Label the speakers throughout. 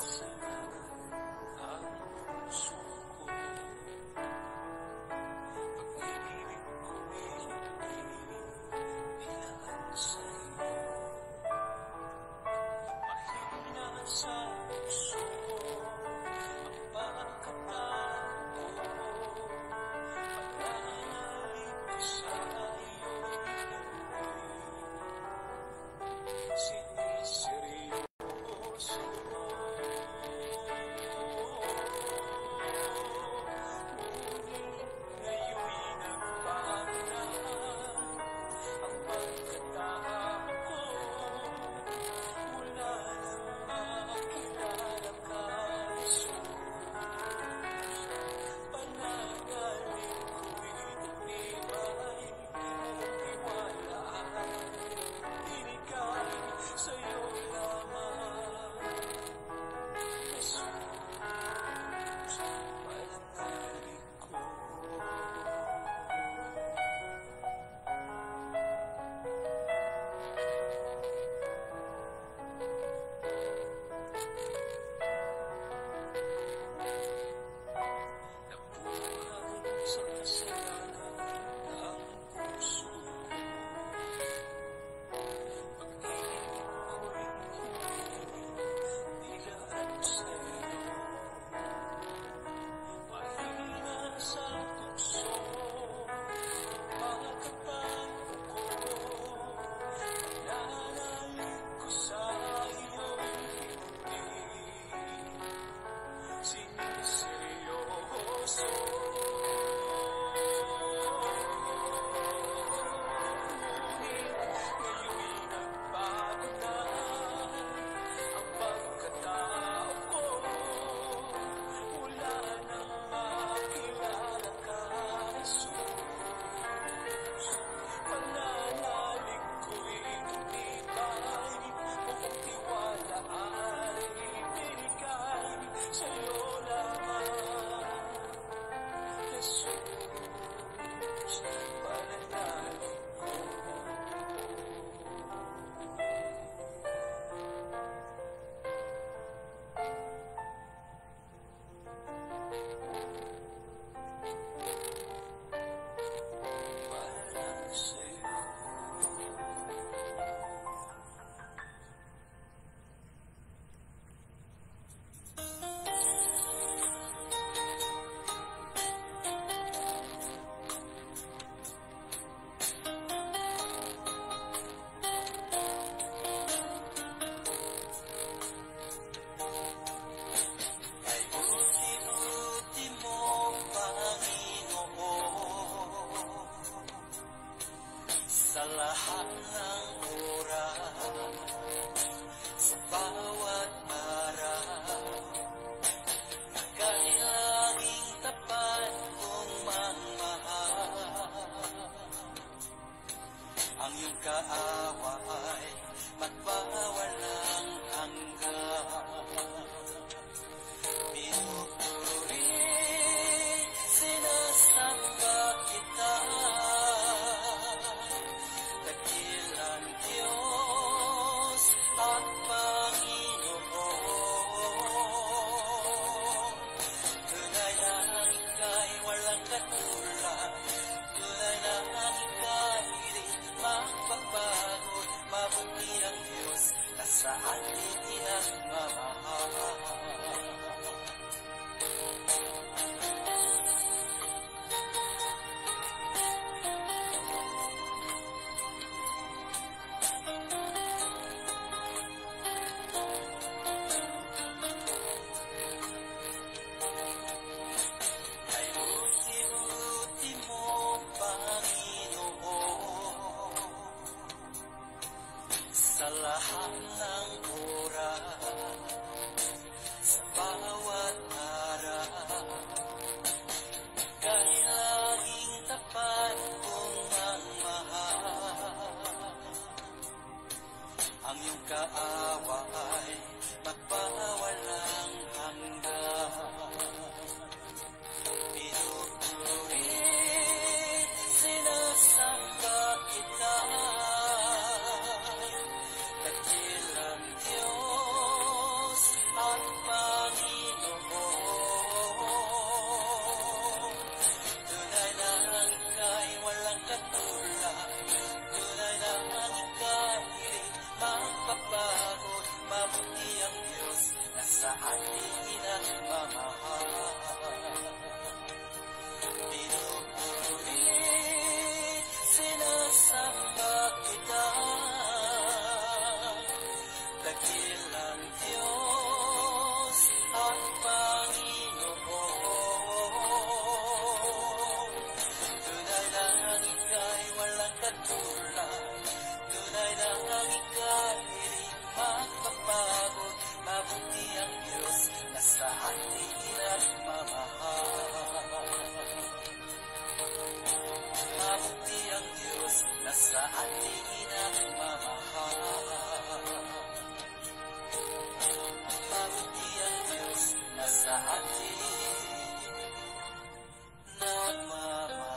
Speaker 1: Siniseryoso sa ating inamamahal. Pinupuri, sinasamba kita, dakilang Diyos at Panginoon. Tunay lang ika'y walang katulad, tunay lang ika'y di magpapagod. Mabuti ang Diyos na sa ating inamamahal. Mabuti ang Diyos na sa ating inamamahal. Mabuti ang Diyos na sa ating nagmamahal.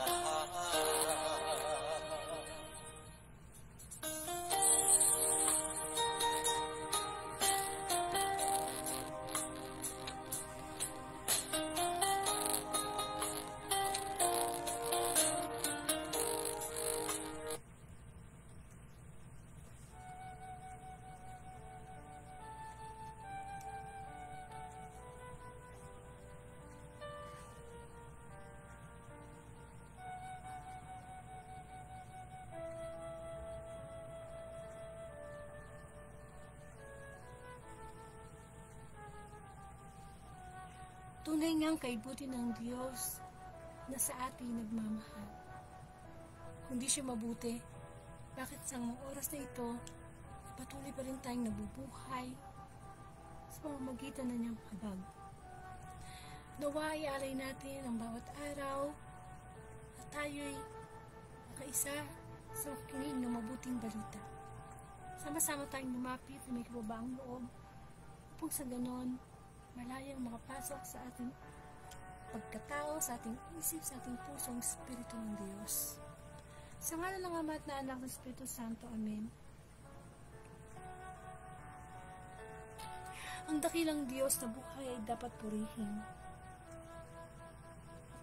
Speaker 2: Tunay ngang kaibuti ng Diyos na sa ating nagmamahal. Kung di siya mabuti, bakit sa mga oras na ito, patuloy pa rin tayong nabubuhay sa pamamagitan na niyang habag? Nawa ialay natin ang bawat araw at tayo'y makaisa sa makikinig ng mabuting balita. Sama-sama tayong lumapit na may kababaang loob upang sa ganon, malayang makapasok sa ating pagkatao, sa ating isip, sa ating pusong Espiritu ng Diyos. Sa ngalan ng Ama at ng Anak ng Espiritu Santo. Amen. Ang dakilang Diyos na buhay ay dapat purihin.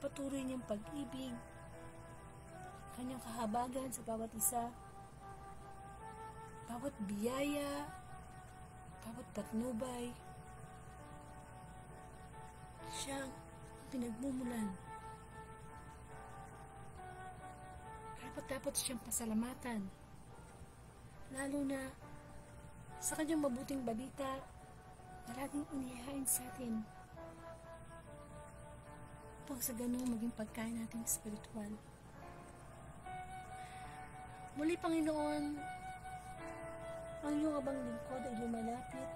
Speaker 2: Patuloy niyang pag-ibig, kanyang kahabagan sa bawat isa, bawat biyaya, bawat patnubay, siyang pinagmumulan. Dapat siyang pasalamatan, lalo na sa kanyang mabuting balita na laging inihain sa atin upang sa ganun maging pagkain nating spiritual. Muli, Panginoon, ang iyong abang lingkod ay lumalapit,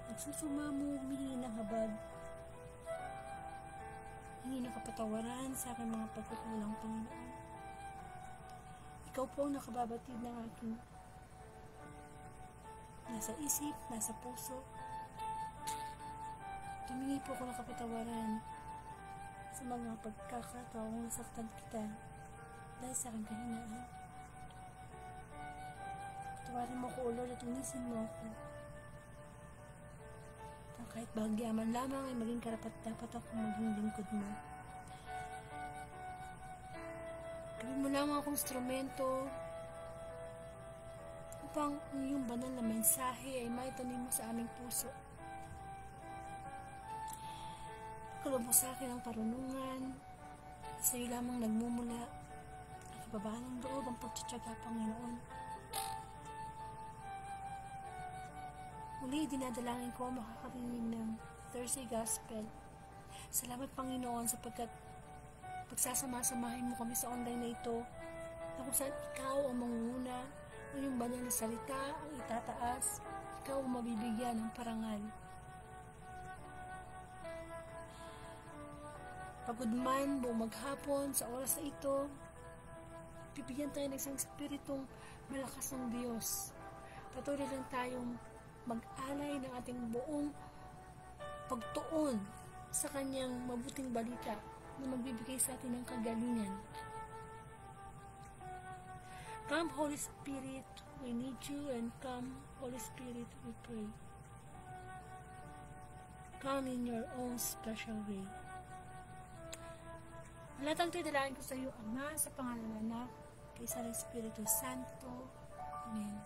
Speaker 2: nagsusumamo, humihingi ng habag, hingi ng kapatawaran sa aking mga pagkukulang, Panginoon. Ikaw po ang nakababatid ng aking nasa isip, nasa puso. Tumingi po ako ng kapatawaran sa mga pagkakataong nasaktan kita dahil sa aking kahinaan. Patawarin mo ko, O Lord, at unisin mo ako. Kahit bahagyaman lamang ay maging karapat-dapat ako maging lingkod mo. Gawin mo lamang akong instrumento upang ang iyong banal na mensahe ay maitanim mo sa aming puso. Pagkaloob mo sa akin ang karunungan, sa iyo lamang nagmumula ang kababaan ng loob, ang pagtsatsaga, Panginoon. Muli, dinadalangin ko makakarinig ng Thursday Gospel. Salamat, Panginoon, sapagkat pagsasama-samahin mo kami sa online na ito, na kung saan ikaw ang mangunguna, ang iyong banal na salita ang itataas, ikaw ang mabibigyan ng parangal. Pagod man buong maghapon sa oras na ito, bibigyan tayo ng isang espiritong malakas ng Diyos. Patuloy lang tayong mag-alay ng ating buong pagtuon sa kanyang mabuting balita na magbibigay sa atin ng kagalingan. Come, Holy Spirit, we need you, and come, Holy Spirit, we pray. Come in your own special way. Lahat ang tidalain ko sa iyo, Ama, sa pangalan ng Anak, kay sa Espiritu Santo. Amen.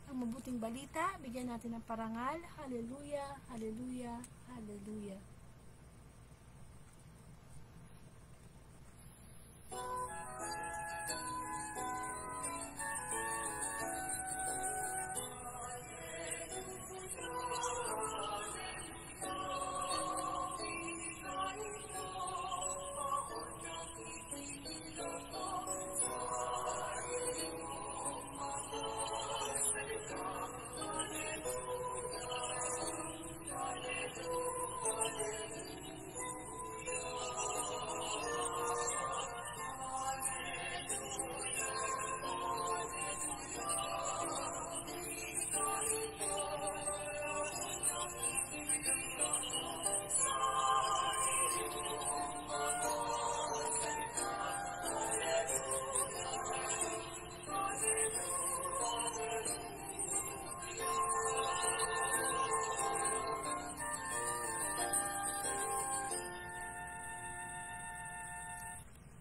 Speaker 2: Ang ang mabuting balita. Bigyan natin ng parangal. Hallelujah, hallelujah, hallelujah.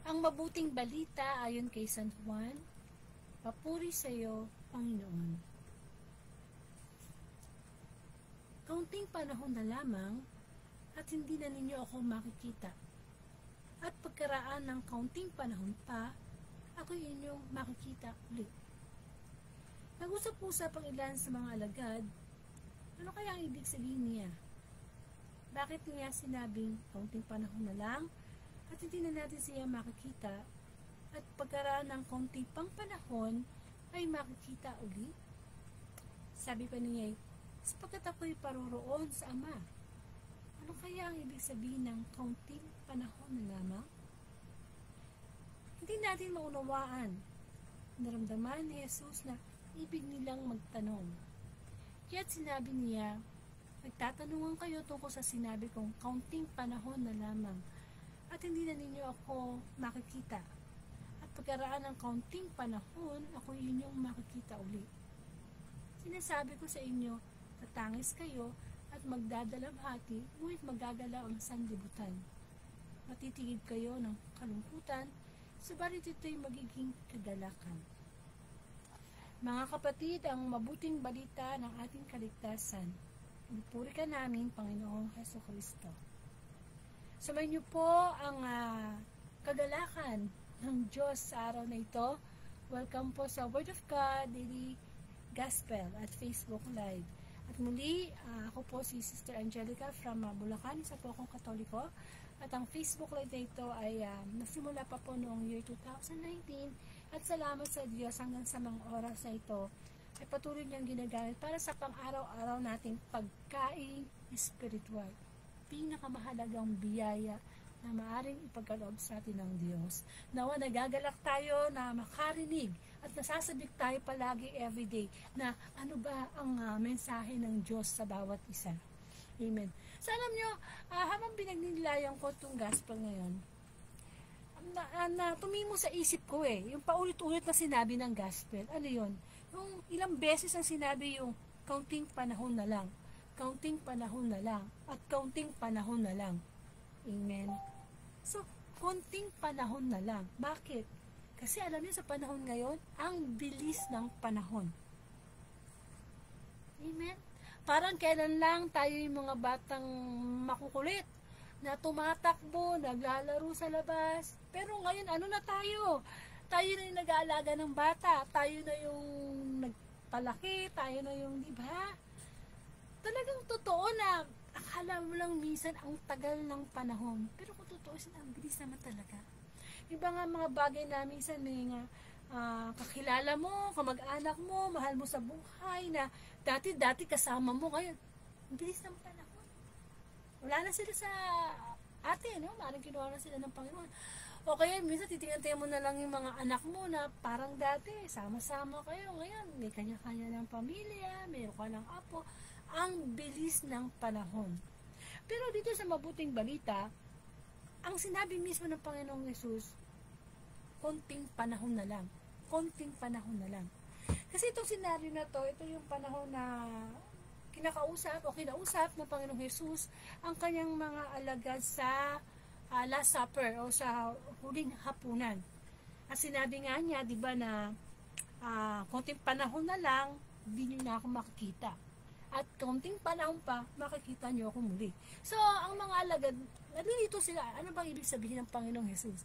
Speaker 2: Ang mabuting balita ayon kay San Juan, papuri sa iyo, Panginoon. Kaunting panahon na lamang at hindi na ninyo ako makikita. At pagkaraan ng kaunting panahon pa, ako inyong makikita ulit. Nag-usap-usap ang ilan sa mga alagad, ano kaya ang ibig sabihin niya? Bakit niya sinabing kaunting panahon na lang at hindi na natin siya makikita at pagkaraan ng kaunting pang panahon ay makikita uli? Sabi pa niya, sapagkat ako'y paroroon sa Ama. Ano kaya ang ibig sabihin ng kaunting panahon na lamang? Hindi natin maunawaan. Naramdaman ni Jesus na ibig nilang magtanong. Kaya't sinabi niya, nagtatanungan kayo tungkol sa sinabi kong kaunting panahon na lamang at hindi na ninyo ako makikita. At pagkaraan ng kaunting panahon, ako inyong makikita uli. Sinasabi ko sa inyo, tatangis kayo at magdadalamhati, ngunit magagalaw ang sanlibutan. Matitigib kayo ng kalungkutan, subalit ito'y magiging kagalakan. Mga kapatid, ang mabuting balita ng ating kaligtasan, pinupuri ka namin, Panginoong Hesukristo. Sumayin niyo po ang kagalakan ng Diyos sa araw na ito. Welcome po sa Word of God Daily Gospel at Facebook Live. At muli, ako po si Sister Angelica from Bulacan, isa po akong Katoliko. At ang Facebook Live na ito ay nasimula pa po noong year 2019. At salamat sa Diyos hanggang sa mga oras na ito ay patuloy niyang ginagamit para sa pang-araw-araw nating pagkain spiritual. Pinakamahalagang biyaya na maaring ipagkaloob sa atin ng Diyos. Nawa nagagalak tayo na makarinig at nasasabik tayo palagi everyday na ano ba ang mensahe ng Diyos sa bawat isa. Amen. So alam nyo, habang pinagnilayan ko itong gospel ngayon, na tumimo sa isip ko yung paulit-ulit na sinabi ng gospel. Ano yun? Yung ilang beses ang sinabi yung kaunting panahon na lang. Kaunting panahon na lang at kaunting panahon na lang. Amen. So, kaunting panahon na lang. Bakit? Kasi alam niyo sa panahon ngayon, ang bilis ng panahon. Amen. Parang kailan lang tayo yung mga batang makukulit na tumatakbo, naglalaro sa labas. Pero ngayon, ano na tayo? Tayo na yung nag-aalaga ng bata. Tayo na yung nagpalaki. Tayo na yung, di ba? Talagang totoo na akala mo lang minsan ang tagal ng panahon. Pero kung totoo siya, ang bilis naman talaga. Iba nga mga bagay na minsan may kakilala mo, kamag-anak mo, mahal mo sa buhay na dati kasama mo. Ngayon, ang bilis ng panahon. Wala na sila sa atin, no? Maaaring kinuha na sila ng Panginoon. O kaya minsan titingnan mo na lang yung mga anak mo na parang dati, sama-sama kayo. Ngayon, may kanya-kanya ng pamilya, mayroon ka ng apo. Ang bilis ng panahon. Pero dito sa mabuting balita, ang sinabi mismo ng Panginoong Yesus, konting panahon na lang. Konting panahon na lang. Kasi itong senaryo na to, ito yung panahon na kinakausap o kinausap ng Panginoong Yesus ang kanyang mga alagad sa Last Supper o sa huling hapunan. At sinabi nga niya, di ba, na konting panahon na lang, di nyo na ako makikita. At kaunting panahon pa, makikita nyo ako muli. So, ang mga alagad, nalilito sila, ano bang ibig sabihin ng Panginoong Jesus?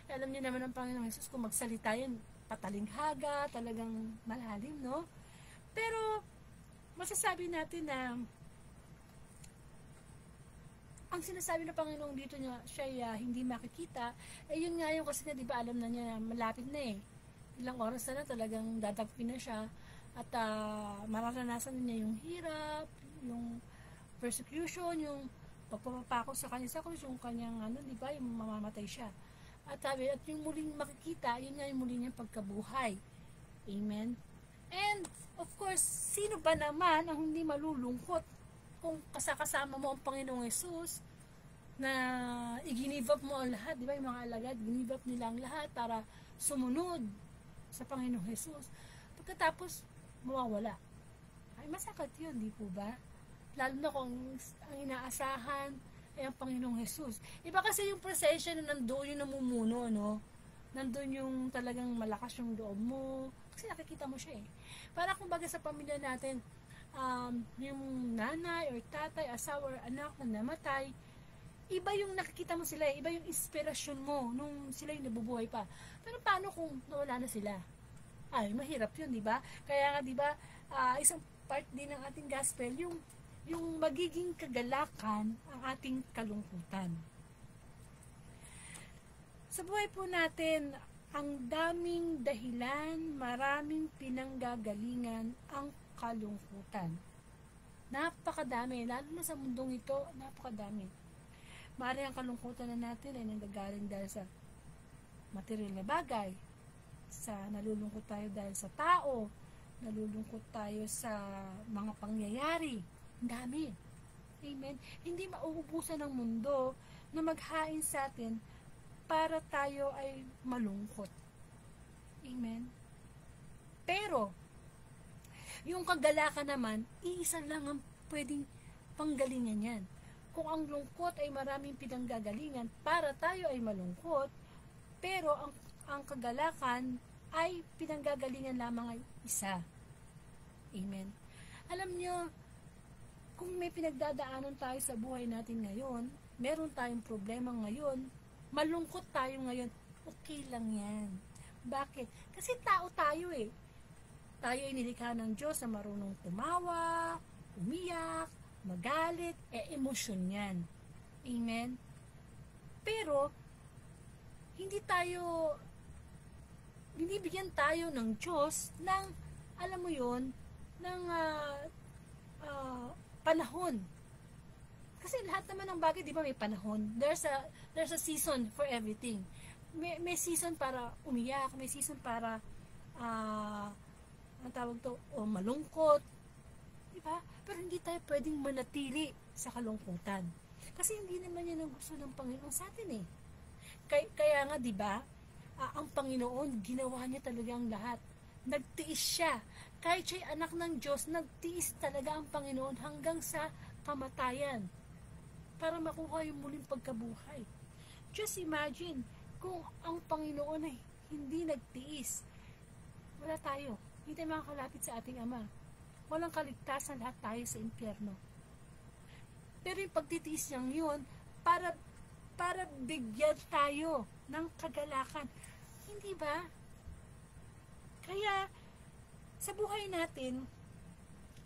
Speaker 2: Alam niyo naman ng Panginoong Jesus, kung magsalita yan, patalinghaga, talagang malalim, no? Pero, masasabi natin na, ang sinasabi ng Panginoong dito niya, siya hindi makikita, yun nga yung kasi na, di ba, alam na niya, malapit na eh. Ilang oras na talagang dadagpin na siya, at mararanasan niya yung hirap, yung persecution, yung pagpapapako sa kanya sa krus, yung kanyang di ba, yung mamamatay siya. At yung muling makikita, yun nga yung muling niyang pagkabuhay. Amen. And of course, sino ba naman ang hindi malulungkot kung kasama mo ang Panginoong Jesus na i-give up mo ang lahat, di ba, yung mga alagad, give up nila ang lahat para sumunod sa Panginoong Jesus. Pagkatapos mawawala. Ay, masakit yun, di po ba? Lalo na kung ang inaasahan ay ang Panginoong Jesus. Iba kasi yung presensya na nandoon yung namumuno, no? Nandoon yung talagang malakas yung loob mo. Kasi nakikita mo siya eh. Para kumbaga sa pamilya natin, yung nanay or tatay, asawa or anak na namatay, iba yung nakikita mo sila eh. Iba yung inspirasyon mo nung sila yung nabubuhay pa. Pero paano kung nawala na sila? Ay, mahirap yun, di ba? Kaya nga, di ba, isang part din ng ating gospel, yung magiging kagalakan ang ating kalungkutan. Sa buhay po natin, ang daming dahilan, maraming pinanggagalingan ang kalungkutan. Napakadami, lalo na sa mundong ito, napakadami. Maaaring ang kalungkutan na natin ay nanggagaling dahil sa material na bagay, sa nalulungkot tayo dahil sa tao, nalulungkot tayo sa mga pangyayari. Ang dami. Amen. Hindi mauubusan ng mundo na maghain sa atin para tayo ay malungkot. Amen. Pero, yung kagalakan naman, iisa lang ang pwedeng panggalingan yan. Kung ang lungkot ay maraming pinanggagalingan para tayo ay malungkot, pero ang kagalakan ay pinanggagalingan lamang ay isa. Amen. Alam nyo, kung may pinagdadaanan tayo sa buhay natin ngayon, meron tayong problema ngayon, malungkot tayo ngayon, okay lang yan. Bakit? Kasi tao tayo eh. Tayo ay nilikha ng Diyos na marunong tumawa, umiyak, magalit, emosyon yan. Amen? Pero, binibigyan tayo ng Diyos ng, alam mo yun, ng panahon. Kasi lahat naman ng bagay, di ba, may panahon. There's a season for everything. May season para umiyak, may season para ang tawag to, malungkot. Di ba? Pero hindi tayo pwedeng manatili sa kalungkutan. Kasi hindi naman yan ang gusto ng Panginoon sa atin eh. Kaya nga, di ba, ang Panginoon, ginawa niya talaga ang lahat. Nagtiis siya. Kahit siya'y anak ng Diyos, nagtiis talaga ang Panginoon hanggang sa kamatayan para makuha yung muling pagkabuhay. Just imagine, kung ang Panginoon ay hindi nagtiis, wala tayo. Hindi tayo makakalapit sa ating Ama. Walang kaligtasan, lahat tayo sa impyerno. Pero yung pagtitiis niyang yun, para bigyan tayo ng kagalakan. Hindi ba? Kaya, sa buhay natin,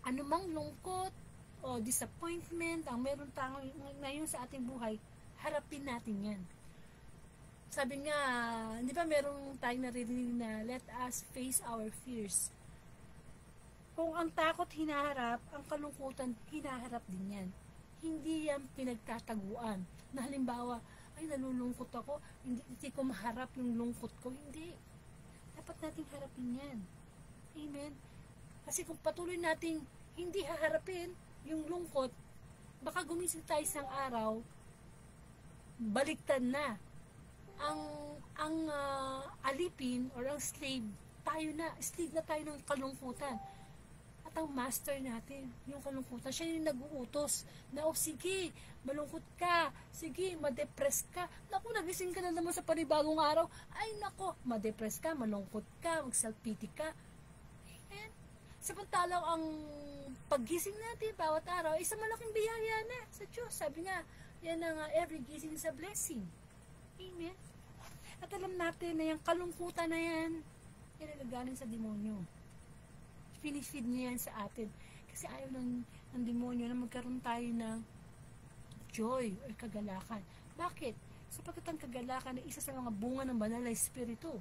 Speaker 2: anumang lungkot o disappointment ang meron tayo ngayon sa ating buhay, harapin natin yan. Sabi nga, di ba merong tayong naririnig na, let us face our fears. Kung ang takot hinaharap, ang kalungkutan hinaharap din yan. Hindi yan pinagtataguan. Na halimbawa, ay nalulungkot ako, hindi ko maharap yung lungkot ko. Hindi. Dapat nating harapin yan. Amen. Kasi kung patuloy nating hindi haharapin yung lungkot, baka gumising tayo isang araw, baliktad na. Ang alipin or ang slave na tayo ng kalungkutan. At ang master natin, yung kalungkutan, siya yung nag-uutos na, sige, malungkot ka, sige, madepress ka. Naku, nagising ka na naman sa panibagong araw. Ay, nako, madepress ka, malungkot ka, mag-self-pity ka. Amen. Samantalang ang paggising natin bawat araw, isang malaking biyaya na sa Diyos. Sabi nga, yan ang every gising is a blessing. Amen. At alam natin na yung kalungkutan na yan, yan nagagaling sa demonyo. Pinifeed niya yan sa atin. Kasi ayaw ng demonyo na magkaroon tayo ng joy o kagalakan. Bakit? Sapagkat ang kagalakan ay isa sa mga bunga ng banal na espiritu.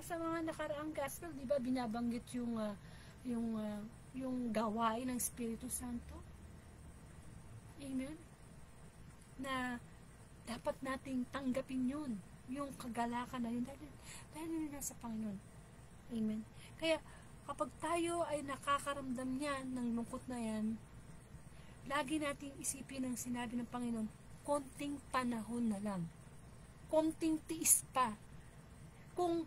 Speaker 2: Sa mga nakaraang gospel, di ba, binabanggit yung gawain ng Espiritu Santo. Amen? Na dapat nating tanggapin yun, yung kagalakan na yun, dahil yun nasa Panginoon. Amen? Kaya, kapag tayo ay nakakaramdam niyan ng lungkot na yan, lagi nating isipin ang sinabi ng Panginoon, konting panahon na lang. Konting tiis pa. Kung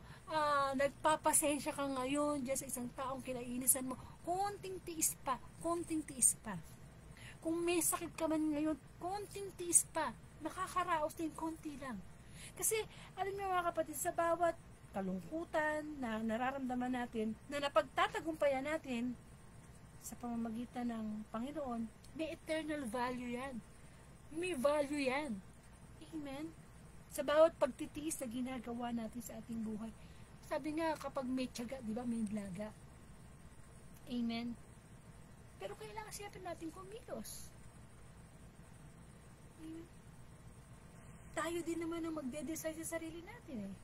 Speaker 2: nagpapasensya ka ngayon dyan sa isang taong kinainisan mo, konting tiis pa, konting tiis pa. Kung may sakit ka man ngayon, konting tiis pa. Makakaraos din, konti lang. Kasi, alam niyo mga kapatid, sa bawat kalungkutan na nararamdaman natin, na napagtatagumpayan natin sa pamamagitan ng Panginoon, may eternal value yan. May value yan. Amen? Sa bawat pagtitiis na ginagawa natin sa ating buhay. Sabi nga, kapag may tiyaga, di ba, may laga. Amen? Pero kailangan siyempre natin kumilos. Amen? Tayo din naman ang magde-decide sa sarili natin eh.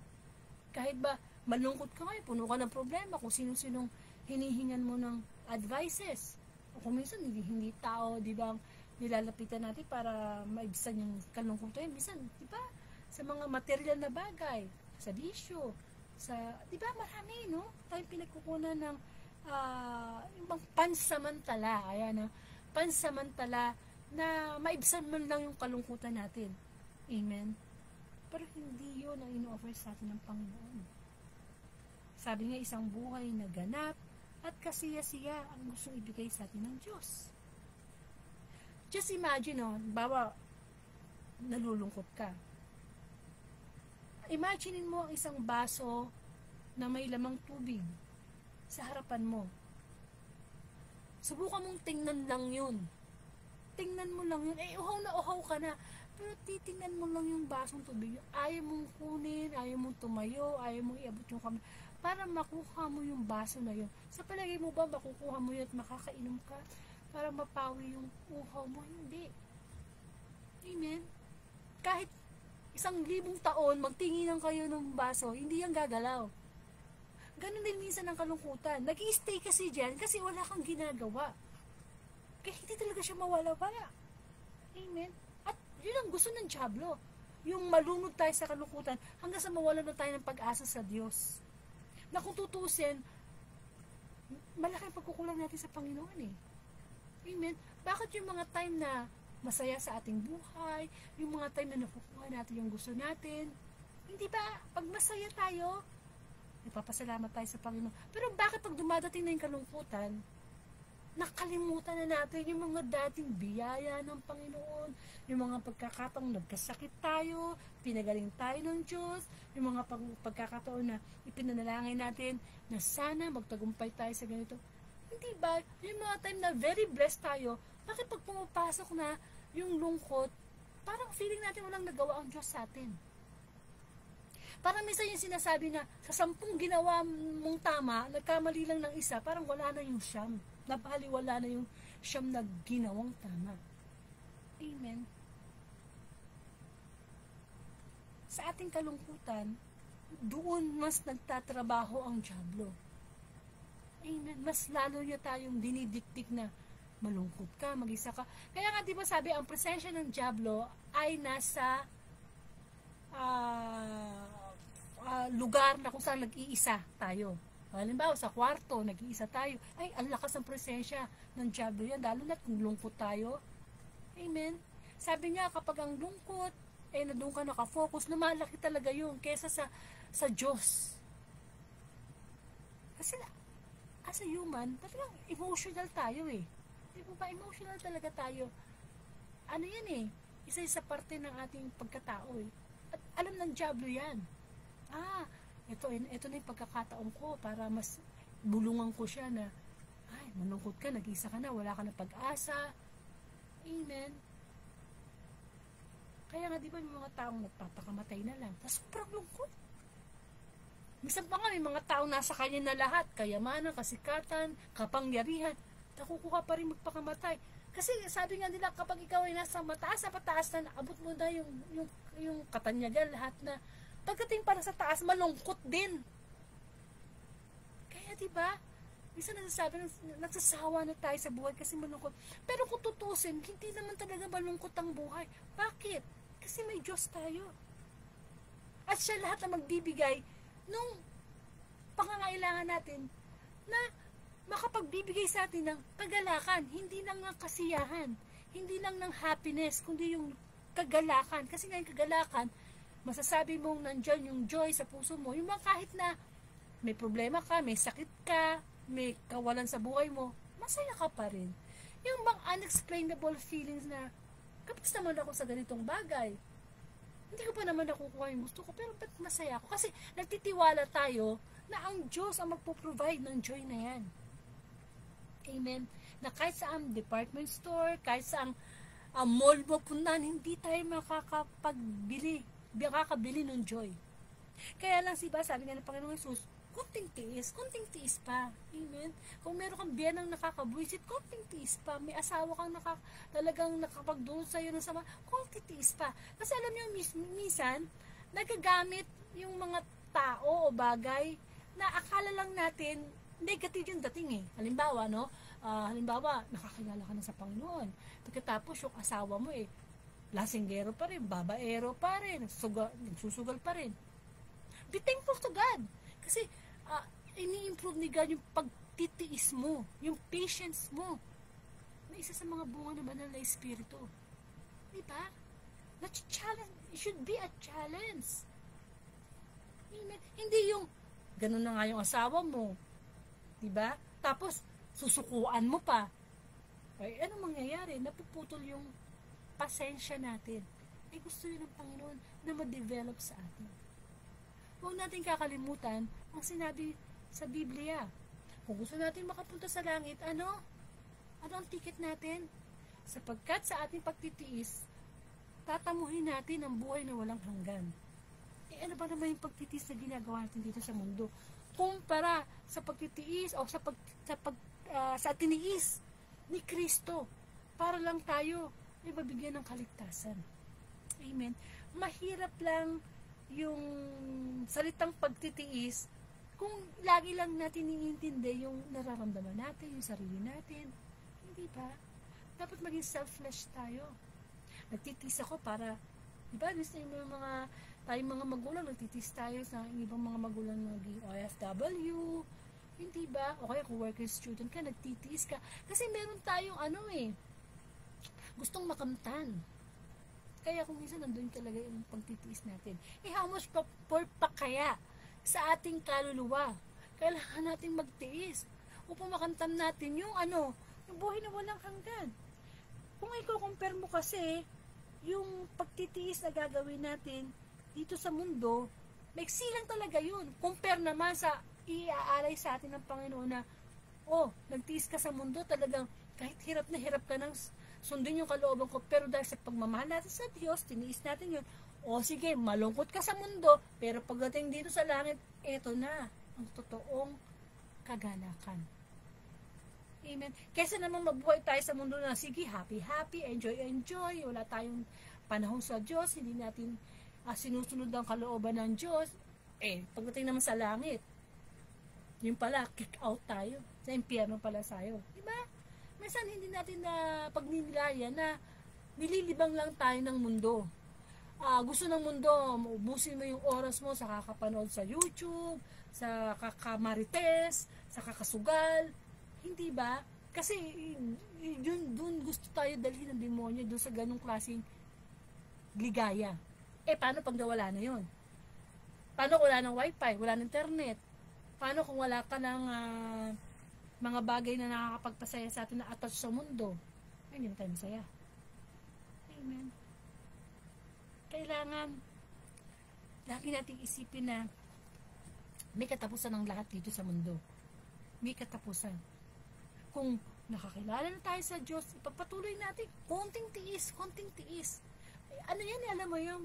Speaker 2: Kahit ba, malungkot ka ngayon, puno ka ng problema, kung sino-sinong hinihingan mo ng advices. O kung minsan, hindi tao, di ba, nilalapitan natin para maibsan yung kalungkutan. Minsan, di ba, sa mga material na bagay, sa bisyo, di ba marami, no? Tayong pinagkukunan ng yung pansamantala, ayan, pansamantala na maibsan man lang yung kalungkutan natin. Amen? Pero hindi yun ang ino-offer sa atin ng Panginoon. Sabi nga, isang buhay na ganap at kasiya-siya ang gustong ibigay sa atin ng Diyos. Just imagine, bawa, nalulungkot ka. Imaginein mo ang isang baso na may lamang tubig sa harapan mo. Subukan mong tingnan lang yun. Tingnan mo lang yun. Uhaw na uhaw ka na. Pero titingnan mo lang yung basong tubig. Ayaw mong kunin, ayaw mong tumayo, ayaw mong iabot yung kamay para makuha mo yung baso na yun. Sa palagay mo ba makukuha mo yun at makakainom ka para mapawi yung uhaw mo? Hindi. Amen? Kahit 1,000 taon, magtinginan kayo ng baso, hindi yan gagalaw. Ganun din minsan ang kalungkutan. Nag-i-stay kasi dyan kasi wala kang ginagawa. Kaya hindi talaga siya mawala-wala. Amen? At yun ang gusto ng dyablo. Yung malunod tayo sa kalungkutan hanggang sa mawala na tayo ng pag-asa sa Diyos. Na kung tutusin, malaki ang pagkukulang natin sa Panginoon eh. Amen? Bakit yung mga time na masaya sa ating buhay, yung mga time na nakukuha natin yung gusto natin, hindi ba, pag masaya tayo, nagpapasalamat tayo sa Panginoon. Pero bakit pag dumadating na yung kalungkutan, nakalimutan na natin yung mga dating biyaya ng Panginoon, yung mga pagkakataong nagkasakit tayo, pinagaling tayo ng Diyos, yung mga pagkakataon na ipinanalangin natin na sana magtagumpay tayo sa ganito. Hindi ba, yung mga time na very blessed tayo, bakit pag pumapasok na yung lungkot, parang feeling natin walang nagawa ang Diyos sa atin. Parang minsan yung sinasabi na sa 10 ginawa mong tama, nagkamali lang ng isa, parang wala na yung siyam. Wala na yung siyam na ginawang tama. Amen. Sa ating kalungkutan, doon mas nagtatrabaho ang dyablo. Amen. Mas lalo niya tayong dinidiktik na malungkot ka, mag-isa ka. Kaya nga, di ba sabi, ang presensya ng dyablo ay nasa lugar na kung saan nag-iisa tayo. Halimbawa, sa kwarto, nag-iisa tayo. Ay, ang lakas ng presensya ng dyablo yan, lalo na kung lungkot tayo. Amen? Sabi nga, kapag ang lungkot, na doon ka nakafocus, lumalaki talaga yun kesa sa Diyos. Kasi, as a human, talagang emotional tayo eh. Di ba, emotional talaga tayo. Ano yan eh, isa-isa parte ng ating pagkatao eh. At alam ng dyablo yan. Ito na yung pagkakataon ko para mas bulungan ko siya na Ay, malungkot ka, nag-isa ka na, wala ka na pag-asa. Amen. Kaya nga, di ba, may mga taong nagpapakamatay na lang. Tapos, sobrang lungkot. Minsan pa nga, may mga taong nasa kanya na lahat. Kayamanan, kasikatan, kapangyarihan. Nakukuha pa rin magpakamatay. Kasi sabi nga nila, kapag ikaw ay nasa mataas na pataas na, naabot mo na yung katanyagan, lahat na. Pagdating para sa taas, malungkot din. Kaya di ba? Minsan nagsasawa na tayo sa buhay kasi malungkot. Pero kung tutusin, hindi naman talaga malungkot ang buhay. Bakit? Kasi may Diyos tayo. At siya lahat na magbibigay nung pangangailangan natin na makapagbibigay sa atin ng kagalakan, hindi lang ng kasiyahan, hindi lang ng happiness, kundi yung kagalakan. Kasi nga yung kagalakan, masasabi mong nandyan yung joy sa puso mo, yung mga kahit na may problema ka, may sakit ka, may kawalan sa buhay mo, masaya ka pa rin. Yung bang unexplainable feelings na, kapag naman ako sa ganitong bagay, hindi ko pa naman nakukuha yung gusto ko, pero ba't masaya ako? Kasi nagtitiwala tayo na ang Diyos ang magpo-provide ng joy na yan. Amen. Na kahit sa department store, kahit sa mall mo puntahan, hindi tayo makakabili ng joy. Kaya lang sabi nga ng Panginoong Jesus, konting tiis pa. Amen. Kung meron kang biyanang nakakabuisit, konting tiis pa. May asawa kang talagang nakapagdulot sa'yo ng sama, konting tiis pa. Kasi alam niyo, minsan, nagagamit yung mga tao o bagay na akala lang natin, negative yung dating eh. Halimbawa, nakakilala ka na sa Panginoon. Pagkatapos yung asawa mo lasinggero pa rin, babaero pa rin, susugal pa rin. Be thankful to God. Kasi, ini-improve ni God yung pagtitiis mo, yung patience mo. Na isa sa mga bunga ng banal na espiritu. Diba? Challenge, it should be a challenge. Amen. Hindi yung, ganun na nga yung asawa mo. Diba? Tapos, susukuan mo pa. Ay, ano mangyayari? Napuputol yung pasensya natin. Ay, gusto yun ng Panginoon na ma-develop sa atin. Huwag natin kakalimutan ang sinabi sa Biblia. Kung gusto natin makapunta sa langit, ano ang ticket natin? Sapagkat sa ating pagtitiis, tatamuhin natin ang buhay na walang hanggan. Ano ba naman yung pagtitiis na ginagawa natin dito sa mundo? Kumpara sa pagtitiis o sa tiniis ni Kristo para lang tayo ay mabigyan ng kaligtasan. Amen. Mahirap lang yung salitang pagtitiis kung lagi lang natin iniintindi yung nararamdaman natin, yung sarili natin. Hindi ba? Dapat maging selfless tayo. Nagtitiis ako para, di ba, tayong mga magulang, nagtitiis tayo sa ibang mga magulang naging OFW, hindi ba? O kaya kung worker student ka, nagtitiis ka. Kasi meron tayong gustong makamtan. Kaya kung minsan nandun talaga yung pagtitiis natin. How much pa kaya sa ating kaluluwa? Kailangan natin magtiis upang makamtan natin yung buhay na walang hanggan. Kung i-compare mo kasi yung pagtitiis na gagawin natin dito sa mundo, maiksi lang talaga yun. Compare naman sa iaalay sa atin ng Panginoon na, nagtiis ka sa mundo, talagang kahit hirap na hirap ka ng sundin yung kalooban ko, pero dahil sa pagmamahal natin sa Diyos, tiniis natin yun. Sige, malungkot ka sa mundo, pero pagdating dito sa langit, eto na ang totoong kagalakan. Amen. Kaysa naman mabuhay tayo sa mundo na, sige, happy, enjoy, wala tayong panahon sa Diyos, hindi natin sinusunod ang kalooban ng Diyos, pagdating naman sa langit, yung pala, kick out tayo, sa impyerno pala tayo. Diba? Minsan hindi natin na pagninilayan na nililibang lang tayo ng mundo. Gusto ng mundo, maubusin mo yung oras mo sa kakapanood sa YouTube, sa kakamarites, sa kakasugal. Hindi ba? Kasi dun gusto tayo dalhin ng demonyo, dun sa ganung klaseng ligaya. Paano pag nawala na yun? Paano kung wala ng wifi, wala ng internet? Paano kung wala ka ng mga bagay na nakakapagpasaya sa atin na attach sa mundo? Hindi na tayo masaya. Amen. Kailangan lagi nating isipin na may katapusan ng lahat dito sa mundo. May katapusan. Kung nakakilala na tayo sa Diyos, ipagpatuloy natin, konting tiis, konting tiis. Ano yan, alam mo yan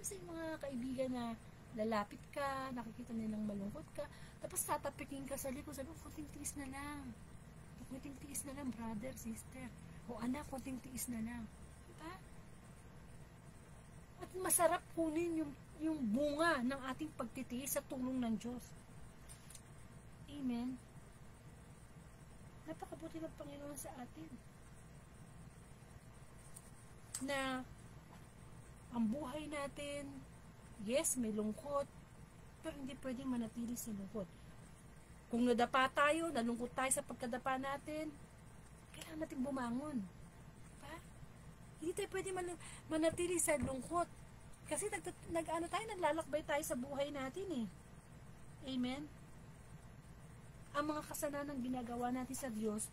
Speaker 2: sa mga kaibigan na lalapit ka, nakikita nilang malungkot ka, tapos tatapikin ka sa likod, sabi, konting tiis na lang. Konting tiis na lang, brother, sister. O anak, konting tiis na lang. Diba? At masarap kunin yung bunga ng ating pagtitiis sa tulong ng Diyos. Amen. Napakabuti ng Panginoon sa atin. Na ang buhay natin, yes, may lungkot, pero hindi pwedeng manatili sa lungkot. Kung nadapa tayo, nalungkot tayo sa pagkadapa natin, kailangan natin bumangon. Diba? Hindi tayo pwede manatili sa lungkot. Kasi naglalakbay tayo sa buhay natin eh. Amen? Ang mga kasalanan ginagawa natin sa Diyos,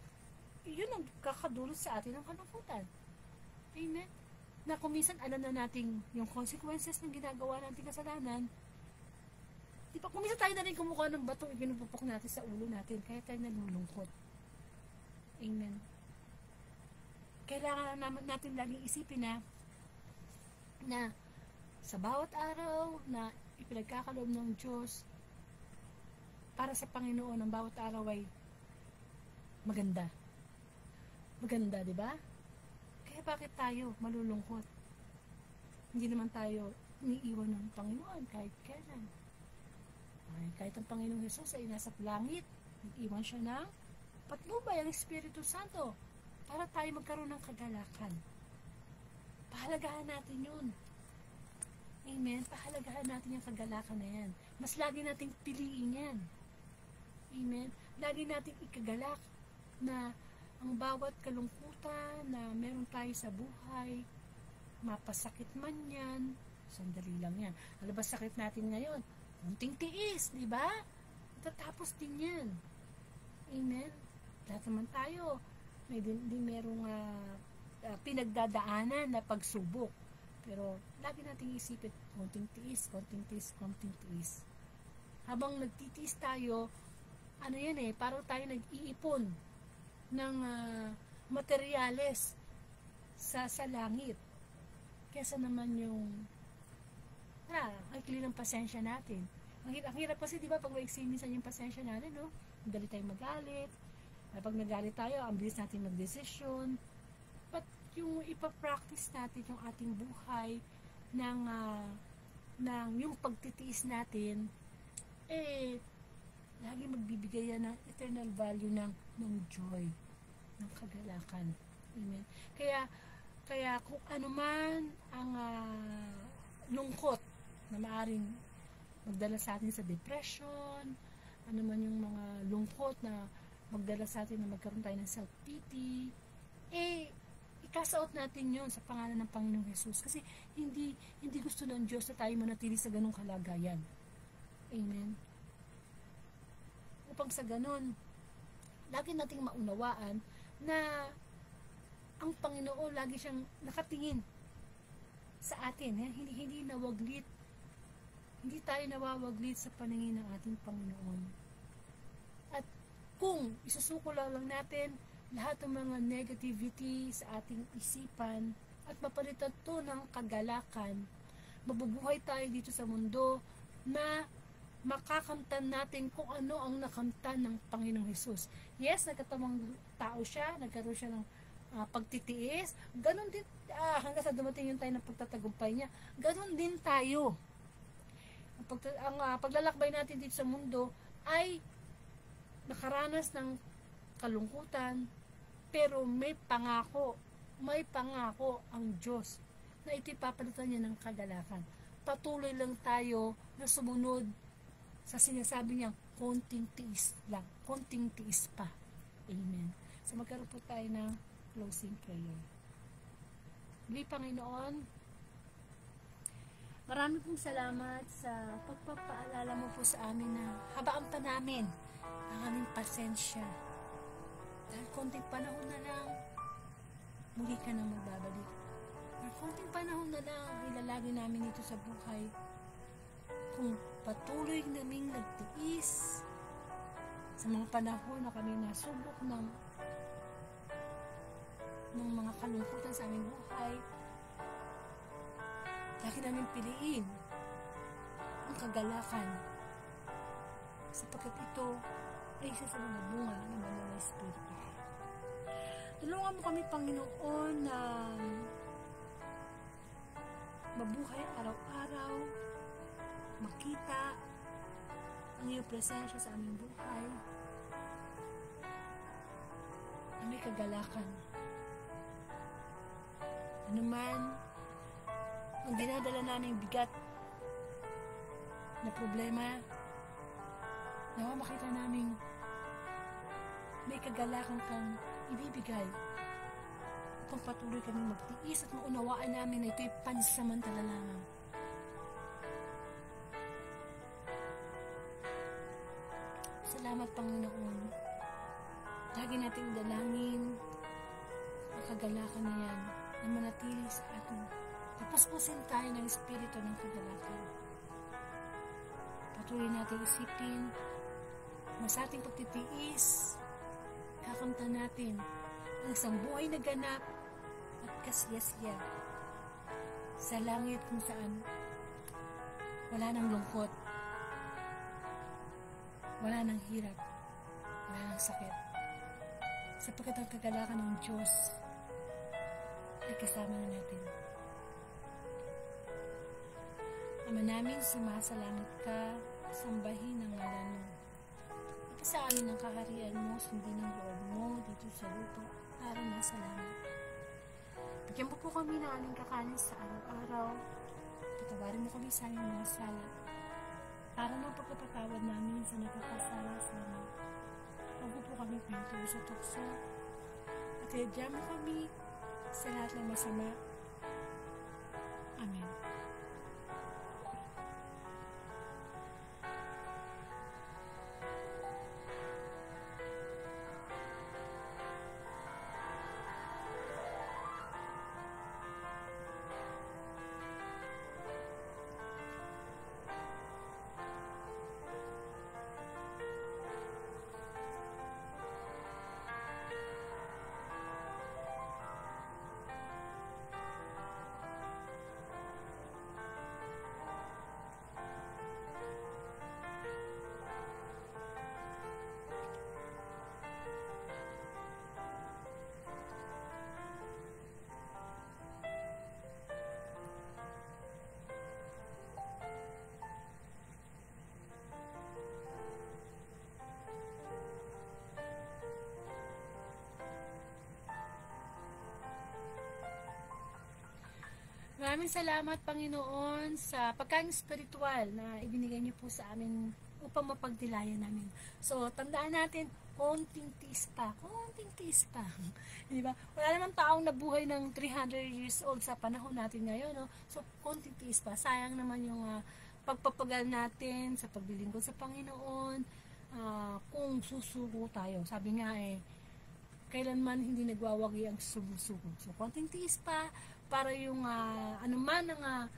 Speaker 2: yun ang kakadulot sa atin ng kalungkutan. Amen? Na kung minsan alam na natin yung consequences ng ginagawa natin kasalanan, di ba, kung minsan tayo na rin kumukuha ng batong ipinupupok natin sa ulo natin, kaya tayo nalulungkot. Amen. Kailangan natin laging isipin na sa bawat araw na ipinagkakaloob ng Diyos para sa Panginoon, ang bawat araw ay maganda. Maganda, di ba? Kaya bakit tayo malulungkot? Hindi naman tayo iniiwan ng Panginoon kahit kailan. Ay, kahit ang Panginoong Jesus ay nasa langit, nag-iwan siya ng patnubay ang Espiritu Santo para tayo magkaroon ng kagalakan. Pahalagahan natin yun. Amen? Pahalagahan natin yung kagalakan na yan. Mas lagi nating piliin yan. Amen? Lagi nating ikagalak na ang bawat kalungkutan na meron tayo sa buhay, mapasakit man yan, sandali lang yan. Ano ba sakit natin ngayon? Kunting tiis, di ba? Tatapos din yan. Amen? Lahat naman tayo, may merong pinagdadaanan na pagsubok. Pero lagi nating isipin, konting tiis, konting tiis, konting tiis. Habang nagtitiis tayo, ano yan parang tayo nag-iipon ng materyales sa langit. Kesa naman yung ikli ng pasensya natin. Ang hirap kasi, di ba, pag maiksi minsan yung pasensya natin, no? Dali tayong magalit. Pag nagalit tayo, ang bilis natin magdesisyon. But yung ipapractice natin yung ating buhay ng yung pagtitiis natin, lagi magbibigay yan ng eternal value ng joy, ng kagalakan. Amen. Kaya kung ano man ang lungkot na maaring magdala sa atin sa depression, ano man yung mga lungkot na magdala sa atin na magkaroon tayo ng self-pity, ikasaot natin yon sa pangalan ng Panginoong Jesus. Kasi hindi gusto ng Diyos na tayo manatili sa ganung kalagayan. Amen. Upang sa ganun, lagi nating maunawaan na ang Panginoon lagi siyang nakatingin sa atin. Hindi nawaglit. Hindi tayo nawawaglit sa paningin ng ating Panginoon. At kung isusuko lang natin lahat ng mga negativity sa ating isipan at mapalitan to ng kagalakan, mabubuhay tayo dito sa mundo na makakamtan natin kung ano ang nakamtan ng Panginoong Jesus. Yes, nagkatamang tao siya, nagkaroon siya ng pagtitiis. Ganon din, hanggang sa dumating yung tayo ng pagtatagumpay niya, ganon din tayo. Ang paglalakbay natin dito sa mundo ay nakaranas ng kalungkutan, pero may pangako ang Diyos na ito'y papalitan niya ng kagalakan. Patuloy lang tayo na sumunod sa sinasabi niyang konting tiis lang, konting tiis pa. Amen. So magkaroon po tayo ng closing prayer. Muli, Panginoon, marami pong salamat sa pagpapaalala mo po sa amin na habaan pa namin ang aming pasensya. Dahil konting panahon na lang, muli ka na magbabalik. Dahil konting panahon na lang, ilalagay namin ito sa buhay. Kung patuloy naming nagtiis sa mga panahon na kami nasubok ng ng mga kalungkutan sa aming buhay, lagi namin piliin ang kagalakan, sapagkat ito ay isa sa mga bunga ng banal na Espiritu. Tulungan mo kami, Panginoon, na mabuhay araw-araw, makita ang iyong presensya sa aming buhay, na may kagalakan. Ano man ang dinadala naming bigat na problema, nawa makita naming may kagalakan kang ibibigay upang patuloy kaming magtiis at maunawaan namin na ito'y pansamantala lamang. Salamat, Panginoon. Lagi nating dalangin ang kagalakan na yan na manatili sa atin. Tapaspusin tayo ng espiritu ng kagalakan. Patuloy natin isipin na sa ating pagtitiis, kakamtan natin ang isang buhay na ganap at kasiyasiya sa langit kung saan wala nang lungkot, wala nang hirap, wala nang sakit, sapagkat ang kagalakan ng Diyos ay kasama na natin. Ama namin, sumasalangit ka, sambahin ang ngalan mo. Ipasa amin ang kaharian mo, sundin ang loob mo dito sa lupa, para na sa langit. Bigyan mo po kami ng aming kakanin sa araw-araw. Patawarin mo kami sa aming mga sala, para ng pagkapatawad namin sa nagkakasala sa amin. Huwag mo po kami pinto sa tukso, at iadya mo kami sa lahat ng masama. Amen. Maraming salamat, Panginoon, sa pagkain spiritual na ibinigay niyo po sa amin upang mapagdilayan namin. So, tandaan natin, konting tiis pa. Di ba? Wala namang taong nabuhay ng 300 years old sa panahon natin ngayon. No? So, konting tiis pa. Sayang naman yung pagpapagal natin sa paglilingkod sa Panginoon kung susuko tayo. Sabi nga kailanman hindi nagwawagi ang sugo-sugo. So, konting tiis pa para yung anuman ang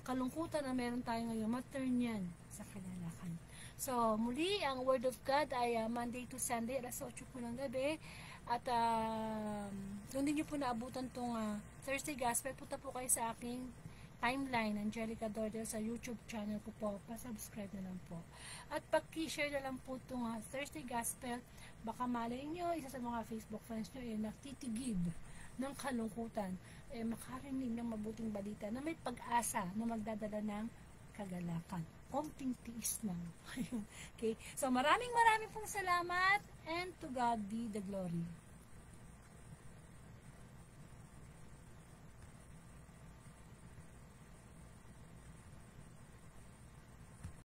Speaker 2: kalungkutan na meron tayo ngayon, ma-turn yan sa kagalakan. So, muli, ang Word of God ay Monday to Sunday, alas 8 po ng gabi. At kung hindi nyo po naabutan itong Thursday Gospel, punta po kayo sa aking timeline, Angelica Dordel, sa YouTube channel ko po. Pa-subscribe na lang po. At pag-share na lang po itong Thursday Gospel, baka malay nyo, isa sa mga Facebook friends nyo, nagtitigib ng kalungkutan, makarinig ng mabuting balita na may pag-asa na magdadala ng kagalakan. Konting tiis lang. Okay? So, maraming pong salamat, and to God be the glory.